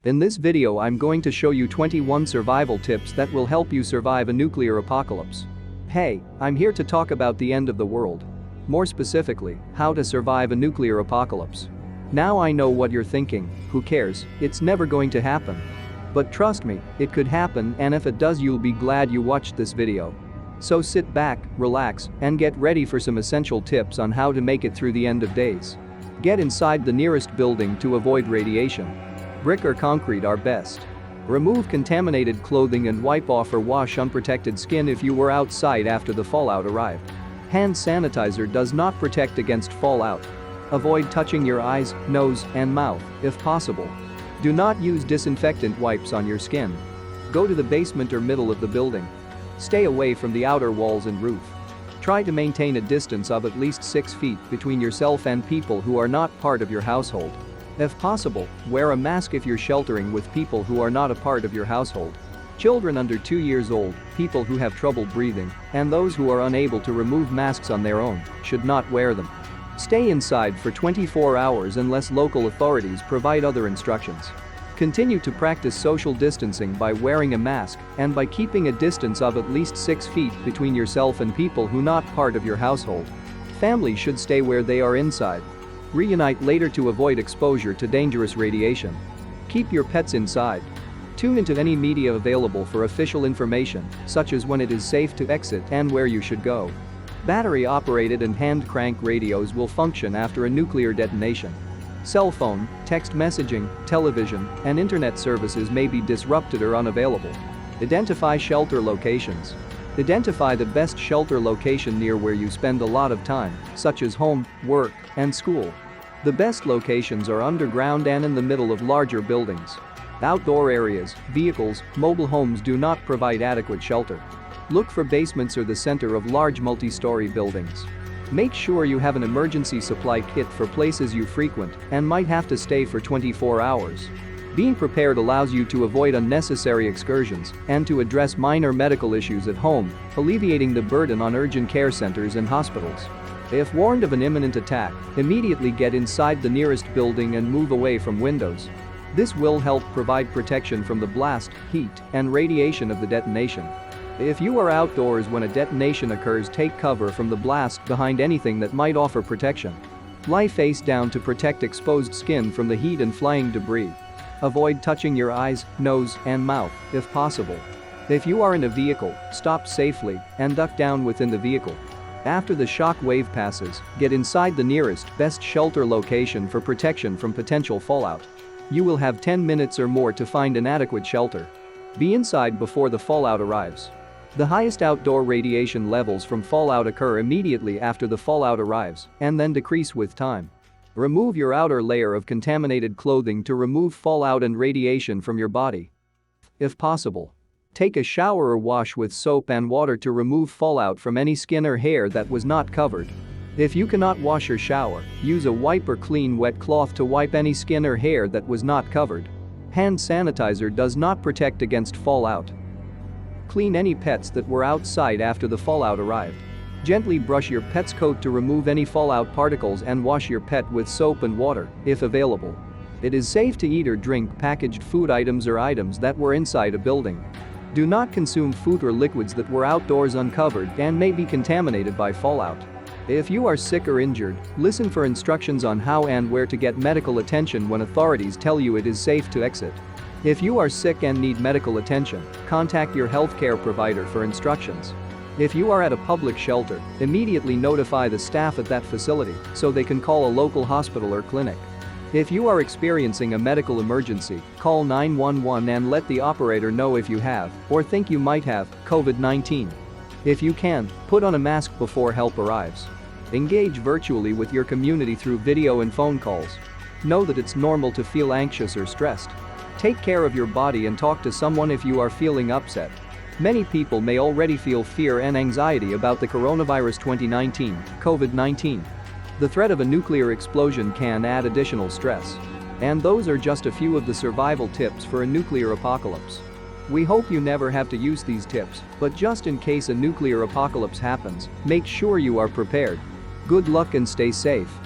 In this video I'm going to show you 21 survival tips that will help you survive a nuclear apocalypse. Hey, I'm here to talk about the end of the world. More specifically, how to survive a nuclear apocalypse. Now I know what you're thinking, who cares, it's never going to happen. But trust me, it could happen, and if it does you'll be glad you watched this video. So sit back, relax, and get ready for some essential tips on how to make it through the end of days. Get inside the nearest building to avoid radiation. Brick or concrete are best. Remove contaminated clothing and wipe off or wash unprotected skin if you were outside after the fallout arrived. Hand sanitizer does not protect against fallout. Avoid touching your eyes, nose, and mouth, if possible. Do not use disinfectant wipes on your skin. Go to the basement or middle of the building. Stay away from the outer walls and roof. Try to maintain a distance of at least 6 feet between yourself and people who are not part of your household. If possible, wear a mask if you're sheltering with people who are not a part of your household. Children under 2 years old, people who have trouble breathing, and those who are unable to remove masks on their own should not wear them. Stay inside for 24 hours unless local authorities provide other instructions. Continue to practice social distancing by wearing a mask and by keeping a distance of at least 6 feet between yourself and people who are not part of your household. Families should stay where they are inside. Reunite later to avoid exposure to dangerous radiation. Keep your pets inside. Tune into any media available for official information, such as when it is safe to exit and where you should go. Battery-operated and hand-crank radios will function after a nuclear detonation. Cell phone, text messaging, television, and internet services may be disrupted or unavailable. Identify shelter locations. Identify the best shelter location near where you spend a lot of time, such as home, work, and school. The best locations are underground and in the middle of larger buildings. Outdoor areas, vehicles, mobile homes do not provide adequate shelter. Look for basements or the center of large multi-story buildings. Make sure you have an emergency supply kit for places you frequent and might have to stay for 24 hours. Being prepared allows you to avoid unnecessary excursions and to address minor medical issues at home, alleviating the burden on urgent care centers and hospitals. If warned of an imminent attack, immediately get inside the nearest building and move away from windows. This will help provide protection from the blast, heat, and radiation of the detonation. If you are outdoors when a detonation occurs, take cover from the blast behind anything that might offer protection. Lie face down to protect exposed skin from the heat and flying debris. Avoid touching your eyes, nose, and mouth, if possible. If you are in a vehicle, stop safely and duck down within the vehicle. After the shock wave passes, get inside the nearest, best shelter location for protection from potential fallout. You will have 10 minutes or more to find an adequate shelter. Be inside before the fallout arrives. The highest outdoor radiation levels from fallout occur immediately after the fallout arrives and then decrease with time. Remove your outer layer of contaminated clothing to remove fallout and radiation from your body. If possible, take a shower or wash with soap and water to remove fallout from any skin or hair that was not covered. If you cannot wash or shower, use a wipe or clean wet cloth to wipe any skin or hair that was not covered. Hand sanitizer does not protect against fallout. Clean any pets that were outside after the fallout arrived. Gently brush your pet's coat to remove any fallout particles and wash your pet with soap and water, if available. It is safe to eat or drink packaged food items or items that were inside a building. Do not consume food or liquids that were outdoors uncovered and may be contaminated by fallout. If you are sick or injured, listen for instructions on how and where to get medical attention when authorities tell you it is safe to exit. If you are sick and need medical attention, contact your healthcare provider for instructions. If you are at a public shelter, immediately notify the staff at that facility so they can call a local hospital or clinic. If you are experiencing a medical emergency, call 911 and let the operator know if you have, or think you might have, COVID-19. If you can, put on a mask before help arrives. Engage virtually with your community through video and phone calls. Know that it's normal to feel anxious or stressed. Take care of your body and talk to someone if you are feeling upset. Many people may already feel fear and anxiety about the coronavirus 2019, COVID-19. The threat of a nuclear explosion can add additional stress. And those are just a few of the survival tips for a nuclear apocalypse. We hope you never have to use these tips, but just in case a nuclear apocalypse happens, make sure you are prepared. Good luck and stay safe.